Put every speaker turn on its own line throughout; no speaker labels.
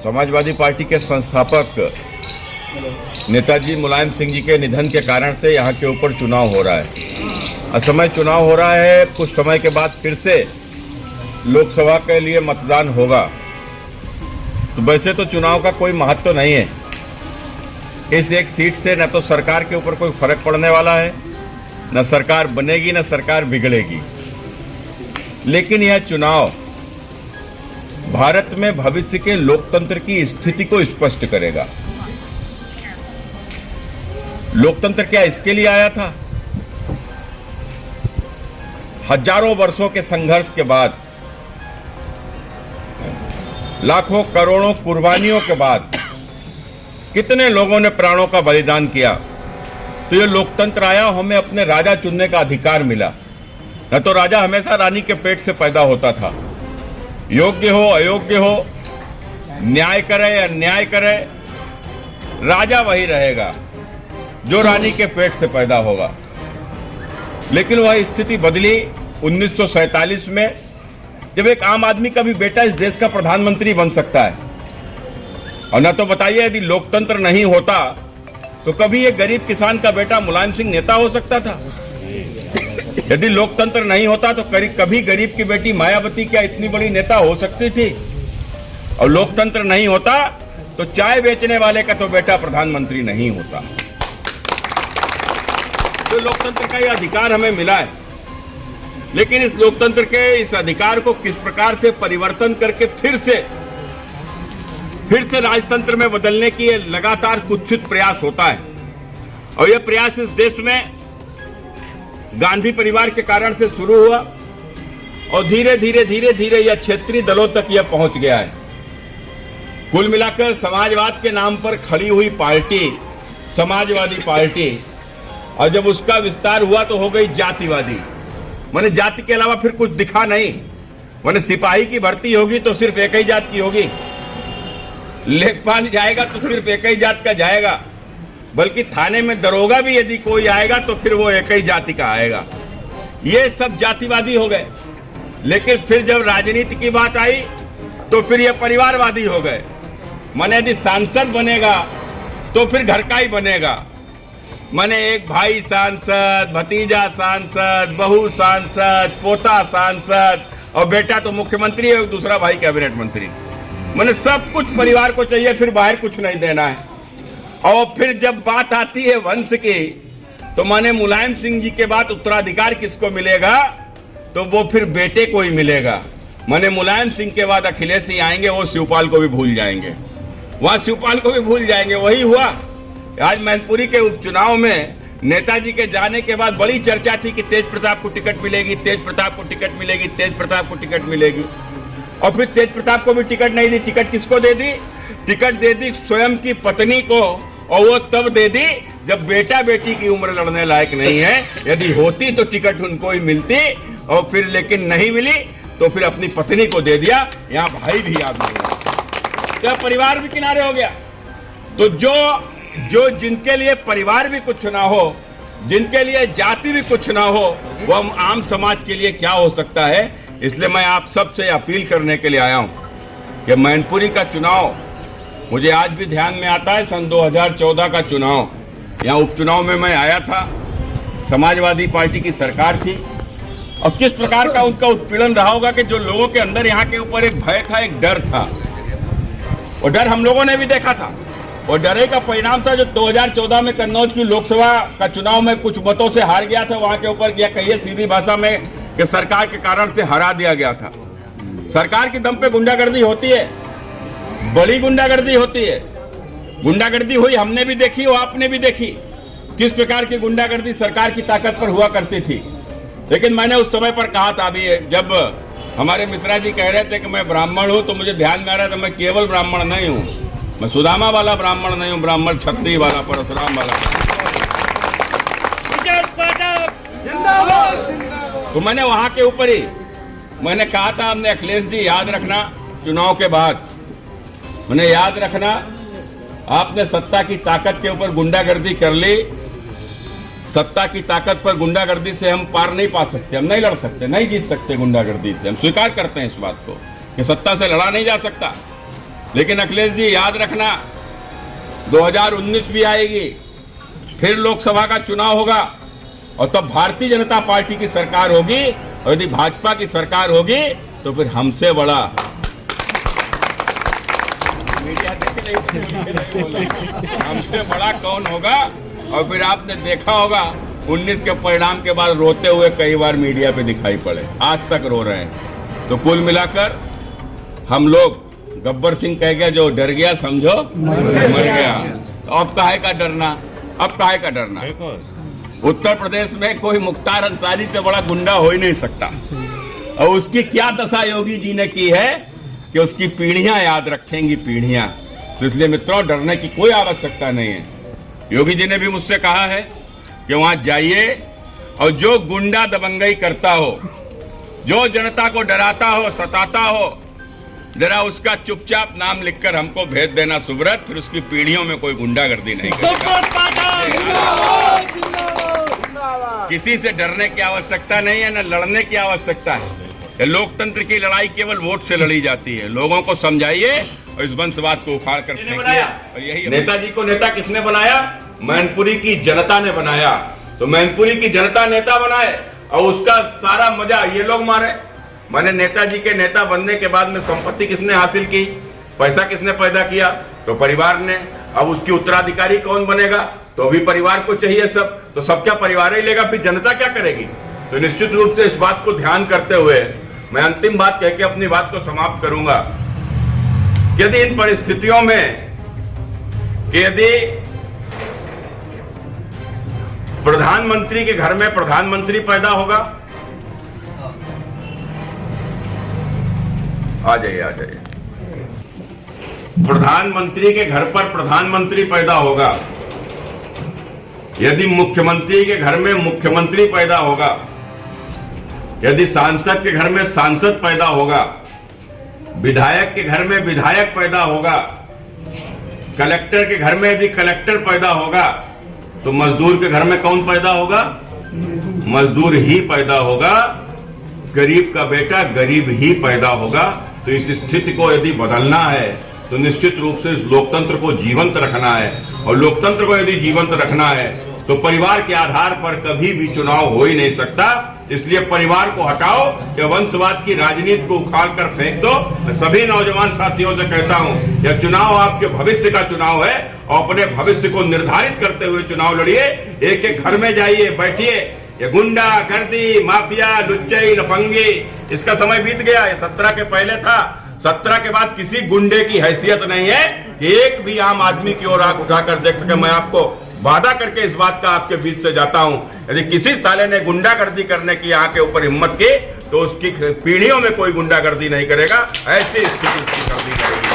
Samajwadi party के संस्थापक नेताजी मुलायम सिंह जी के निधन के कारण से यहाँ के ऊपर चुनाव हो रहा है। असमय चुनाव हो रहा है। कुछ समय के बाद फिर से लोकसभा के लिए मतदान होगा। तो वैसे तो चुनाव का कोई महत्व नहीं है। इस एक सीट से न तो सरकार के ऊपर कोई फर्क पड़ने वाला है, न सरकार बनेगी, न सरकार बिगड़ेगी। लेकिन यह चुनाव भारत में भविष्य के लोकतंत्र की स्थिति को स्पष्ट करेगा। लोकतंत्र क्या इसके लिए आया था? हजारों वर्षों के संघर्ष के बाद, लाखों करोड़ों कुर्बानियों के बाद कितने लोगों ने प्राणों का बलिदान किया तो ये लोकतंत्र आया। हमें अपने राजा चुनने का अधिकार मिला। न तो राजा हमेशा रानी के पेट से पैदा होता था। योग्य हो अयोग्य हो, न्याय करे या अन्याय करे, राजा वही रहेगा जो रानी के पेट से पैदा होगा। लेकिन वह स्थिति बदली 1947 में, जब एक आम आदमी का भी बेटा इस देश का प्रधानमंत्री बन सकता है। और न तो बताइए, यदि लोकतंत्र नहीं होता तो कभी ये गरीब किसान का बेटा मुलायम सिंह नेता हो सकता था? यदि लोकतंत्र नहीं होता तो कभी गरीब की बेटी मायावती क्या इतनी बड़ी नेता हो सकती थी? और लोकतंत्र नहीं होता तो चाय बेचने वाले का तो बेटा प्रधानमंत्री नहीं होता। तो लोकतंत्र का यह अधिकार हमें मिला है। लेकिन इस लोकतंत्र के इस अधिकार को किस प्रकार से परिवर्तन करके फिर से राजतंत्र में बदलने की लगातार कुत्सित प्रयास होता है। और यह प्रयास इस देश में गांधी परिवार के कारण से शुरू हुआ और धीरे धीरे यह क्षेत्रीय दलों तक यह पहुंच गया है। कुल मिलाकर समाजवाद के नाम पर खड़ी हुई पार्टी समाजवादी पार्टी, और जब उसका विस्तार हुआ तो हो गई जातिवादी। माने जाति के अलावा फिर कुछ दिखा नहीं। माने सिपाही की भर्ती होगी तो सिर्फ एक ही जात की होगी, लेखपाल जाएगा तो सिर्फ एक ही जात का जाएगा, बल्कि थाने में दरोगा भी यदि कोई आएगा तो फिर वो एक ही जाति का आएगा। ये सब जातिवादी हो गए। लेकिन फिर जब राजनीति की बात आई तो फिर ये परिवारवादी हो गए। माने यदि सांसद बनेगा तो फिर घर का ही बनेगा। माने एक भाई सांसद, भतीजा सांसद, बहू सांसद, पोता सांसद और बेटा तो मुख्यमंत्री है, दूसरा भाई कैबिनेट मंत्री। माने सब कुछ परिवार को चाहिए, फिर बाहर कुछ नहीं देना है। और फिर जब बात आती है वंश की तो माने मुलायम सिंह जी के बाद उत्तराधिकार किसको मिलेगा? तो वो फिर बेटे को ही मिलेगा। माने मुलायम सिंह के बाद अखिलेश ही आएंगे, वो शिवपाल को भी भूल जाएंगे, वहां शिवपाल को भी भूल जाएंगे। वही हुआ। आज मैनपुरी के उपचुनाव में नेताजी के जाने के बाद बड़ी चर्चा थी कि तेज प्रताप को टिकट मिलेगी, तेज प्रताप को टिकट मिलेगी, तेज प्रताप को टिकट मिलेगी। और फिर तेज प्रताप को भी टिकट नहीं दी। टिकट किसको दे दी? टिकट दे दी स्वयं की पत्नी को, और वो तब दे दी जब बेटा बेटी की उम्र लड़ने लायक नहीं है। यदि होती तो टिकट उनको ही मिलती, और फिर लेकिन नहीं मिली तो फिर अपनी पत्नी को दे दिया। यहाँ भाई भी याद नहीं है, क्या परिवार भी किनारे हो गया। तो जो जिनके लिए परिवार भी कुछ ना हो, जिनके लिए जाति भी कुछ ना हो, वो आम समाज के लिए क्या हो सकता है? इसलिए मैं आप सबसे अपील करने के लिए आया हूं कि मैनपुरी का चुनाव मुझे आज भी ध्यान में आता है। सन 2014 का चुनाव, यहाँ उपचुनाव में मैं आया था। समाजवादी पार्टी की सरकार थी और किस प्रकार का उनका उत्पीड़न रहा होगा कि जो लोगों के अंदर यहाँ के ऊपर एक भय था, एक डर था। और डर हम लोगों ने भी देखा था। और डरे का परिणाम था जो 2014 में कन्नौज की लोकसभा का चुनाव में कुछ मतों से हार गया था। वहां के ऊपर क्या कहिए सीधी भाषा में कि सरकार के कारण से हरा दिया गया था। सरकार के दम पे गुंडागर्दी होती है, बड़ी गुंडागर्दी होती है। गुंडागर्दी हुई, हमने भी देखी और आपने भी देखी किस प्रकार की गुंडागर्दी सरकार की ताकत पर हुआ करती थी। लेकिन मैंने उस समय पर कहा था, अभी जब हमारे मिश्रा जी कह रहे थे कि मैं ब्राह्मण हूं, तो मुझे ध्यान में आ रहा था मैं केवल ब्राह्मण नहीं हूं, मैं सुदामा वाला ब्राह्मण नहीं हूं, ब्राह्मण क्षत्रिय वाला, परशुराम वाला। तो मैंने वहां के ऊपर ही मैंने कहा था, हमने अखिलेश जी याद रखना, चुनाव के बाद मैंने याद रखना, आपने सत्ता की ताकत के ऊपर गुंडागर्दी कर ली, सत्ता की ताकत पर गुंडागर्दी से हम पार नहीं पा सकते, हम नहीं लड़ सकते, नहीं जीत सकते गुंडागर्दी से। हम स्वीकार करते हैं इस बात को कि सत्ता से लड़ा नहीं जा सकता। लेकिन अखिलेश जी याद रखना, 2019 भी आएगी, फिर लोकसभा का चुनाव होगा और तब भारतीय जनता पार्टी की सरकार होगी, और यदि भाजपा की सरकार होगी तो फिर हमसे बड़ा हमसे बड़ा कौन होगा। और फिर आपने देखा होगा 19 के परिणाम के बाद रोते हुए कई बार मीडिया पे दिखाई पड़े, आज तक रो रहे हैं। तो कुल मिलाकर हम लोग, गब्बर सिंह कह गया जो डर गया समझो मर गया। तो अब काहे का डरना, अब काहे का डरना। उत्तर प्रदेश में कोई मुख्तार अंसारी से बड़ा गुंडा हो ही नहीं सकता, और उसकी क्या दशा योगी जी ने की है कि उसकी पीढ़ियां याद रखेंगी, पीढ़ियां। तो इसलिए मित्रों, डरने की कोई आवश्यकता नहीं है। योगी जी ने भी मुझसे कहा है कि वहां जाइए और जो गुंडा दबंगई करता हो, जो जनता को डराता हो, सताता हो, जरा उसका चुपचाप नाम लिखकर हमको भेज देना सुब्रत, फिर उसकी पीढ़ियों में कोई गुंडागर्दी नहीं करेगा। किसी से डरने की आवश्यकता नहीं है, न लड़ने की आवश्यकता है। लोकतंत्र की लड़ाई केवल वोट से लड़ी जाती है। लोगों को समझाइए और इस वंशवाद को उखाड़ कर फेंकिए। और यही नेताजी को नेता किसने बनाया? मैनपुरी की जनता ने बनाया। तो मैनपुरी की जनता नेता बनाए और उसका सारा मजा ये लोग मारे। मैंने नेताजी के नेता बनने के बाद में संपत्ति किसने हासिल की, पैसा किसने पैदा किया? तो परिवार ने। अब उसकी उत्तराधिकारी कौन बनेगा? तो भी परिवार को चाहिए सब। तो सब क्या परिवार ही लेगा, फिर जनता क्या करेगी? तो निश्चित रूप से इस बात को ध्यान करते हुए मैं अंतिम बात कह के अपनी बात को समाप्त करूंगा। यदि इन परिस्थितियों में यदि प्रधानमंत्री के घर में प्रधानमंत्री पैदा होगा, आ जाइए आ जाइए, प्रधानमंत्री के घर पर प्रधानमंत्री पैदा होगा, यदि मुख्यमंत्री के घर में मुख्यमंत्री पैदा होगा, यदि सांसद के घर में सांसद पैदा होगा, विधायक के घर में विधायक पैदा होगा, कलेक्टर के घर में यदि कलेक्टर पैदा होगा, तो मजदूर के घर में कौन पैदा होगा? मजदूर ही पैदा होगा। गरीब का बेटा गरीब ही पैदा होगा। तो इस स्थिति को यदि बदलना है तो निश्चित रूप से इस लोकतंत्र को जीवंत रखना है, और लोकतंत्र को यदि जीवंत रखना है तो परिवार के आधार पर कभी भी चुनाव हो ही नहीं सकता। इसलिए परिवार को हटाओ, या वंशवाद की राजनीति को उखाड़ कर फेंक दो। मैं सभी नौजवान साथियों से कहता हूं, यह चुनाव आपके भविष्य का चुनाव है, और अपने भविष्य को निर्धारित करते हुए चुनाव लड़िए। एक एक घर में जाइए, बैठिए। ये गुंडा गर्दी, माफिया, लुच्चे, लफंगे, इसका समय बीत गया। ये 17 के पहले था। 17 के बाद किसी गुंडे की हैसियत नहीं है कि एक भी आम आदमी की ओर आंख उठाकर देख सके। मैं आपको वादा करके इस बात का आपके बीच से जाता हूं, यदि किसी साले ने गुंडागर्दी करने की आंखें ऊपर हिम्मत की तो उसकी पीढ़ियों में कोई गुंडागर्दी नहीं करेगा। ऐसी स्थिति उसकी कर दी जाएगी।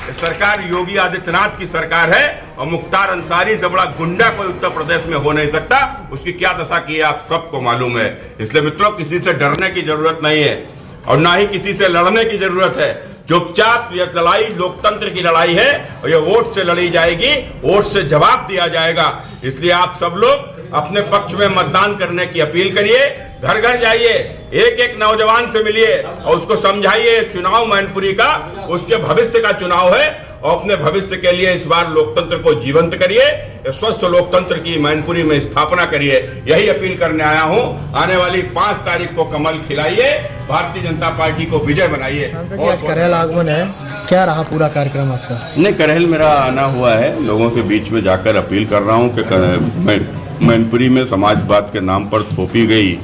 ये सरकार योगी आदित्यनाथ की सरकार है, और मुख्तार अंसारी से बड़ा गुंडा कोई उत्तर प्रदेश में हो नहीं सकता। उसकी क्या दशा की है आप सबको मालूम है। इसलिए मित्रों, किसी से डरने की जरूरत नहीं है और ना ही किसी से लड़ने की जरूरत है। चुपचाप यह लड़ाई लोकतंत्र की लड़ाई है, और यह वोट से लड़ी जाएगी, वोट से जवाब दिया जाएगा। इसलिए आप सब लोग अपने पक्ष में मतदान करने की अपील करिए। घर घर जाइए, एक एक नौजवान से मिलिए और उसको समझाइए चुनाव मैनपुरी का उसके भविष्य का चुनाव है, और अपने भविष्य के लिए इस बार लोकतंत्र को जीवंत करिए, स्वस्थ लोकतंत्र की मैनपुरी में स्थापना करिए। यही अपील करने आया हूं। आने वाली 5 तारीख को कमल खिलाइए, भारतीय जनता पार्टी को विजय बनाइए।
आज करेल आगमन है, क्या रहा पूरा कार्यक्रम आपका?
नहीं, करेल मेरा आना हुआ है, लोगों के बीच में जाकर अपील कर रहा हूं कि मैनपुरी में समाजवाद के नाम पर थोपी गई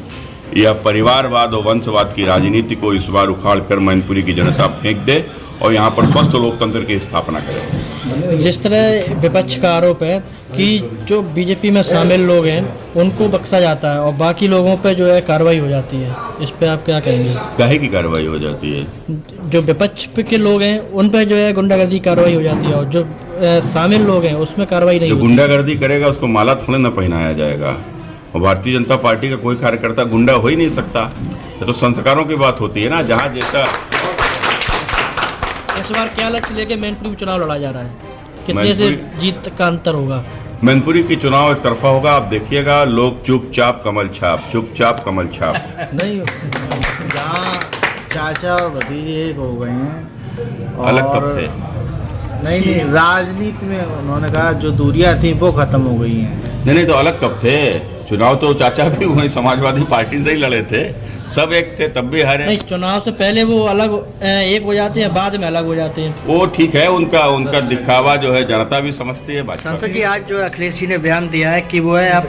या परिवारवाद और वंशवाद की राजनीति को इस बार उखाड़ कर मैनपुरी की जनता फेंक दे और यहाँ पर स्वस्थ लोकतंत्र की स्थापना करें।
जिस तरह विपक्ष का आरोप है कि जो बीजेपी में शामिल लोग हैं उनको बख्शा जाता है और बाकी लोगों पे जो है कार्रवाई हो जाती है, इस पे आप क्या कहेंगे?
काहे की कार्रवाई हो जाती है?
जो विपक्ष के लोग हैं उन पे जो है गुंडागर्दी कार्रवाई हो जाती है, और जो शामिल लोग हैं उसमें कार्रवाई नहीं।
जो गुंडागर्दी करेगा उसको माला थोड़े न पहनाया जाएगा, और भारतीय जनता पार्टी का कोई कार्यकर्ता गुंडा हो ही नहीं सकता। ये तो संस्कारों की बात होती है ना। जहाँ जैसा
इस बार क्या लक्ष्य लेके मैनपुरी में चुनाव लड़ा जा रहा है? कितने से जीत का अंतर होगा?
मैनपुरी की चुनाव एक तरफा होगा, आप देखिएगा, लोग चुपचाप कमल छाप, चुपचाप कमल छाप।
नहीं, जहाँ चाचा और भतीजे एक हो गए हैं और
अलग कब थे?
नहीं, राजनीति में उन्होंने कहा जो दूरियां थी वो खत्म हो गई हैं।
नहीं तो अलग कब थे? चुनाव तो चाचा भी वही समाजवादी पार्टी से ही लड़े थे, सब एक थे, तब भी हारे।
नहीं, चुनाव से पहले वो अलग एक हो जाते हैं, बाद में अलग हो जाते हैं।
वो ठीक है, उनका दिखावा जो है जनता भी समझती है।
सांसद जी, आज जो अखिलेश जी ने बयान दिया है कि वो है आप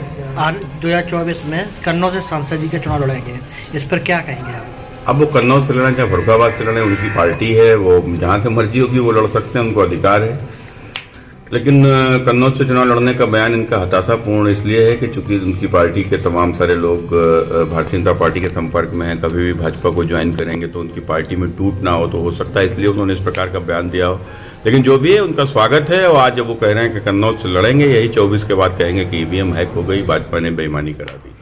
2024 में कन्नौज से सांसद जी के चुनाव लड़ेंगे, इस पर क्या कहेंगे आप?
अब वो कन्नौज से लड़ना चाहे फरुखाबाद से लड़े, उनकी पार्टी है, वो जहाँ से मर्जी होगी वो लड़ सकते हैं, उनको अधिकार है। लेकिन कन्नौज से चुनाव लड़ने का बयान इनका हताशापूर्ण इसलिए है कि चूंकि उनकी पार्टी के तमाम सारे लोग भारतीय जनता पार्टी के संपर्क में हैं, कभी भी भाजपा को ज्वाइन करेंगे तो उनकी पार्टी में टूट ना हो, तो हो सकता है इसलिए उन्होंने इस प्रकार का बयान दिया हो। लेकिन जो भी है उनका स्वागत है, और आज जब वो कह रहे हैं कि कन्नौज से लड़ेंगे, यही 24 के बाद कहेंगे कि ईवीएम हैक हो गई, भाजपा ने बेईमानी करा दी।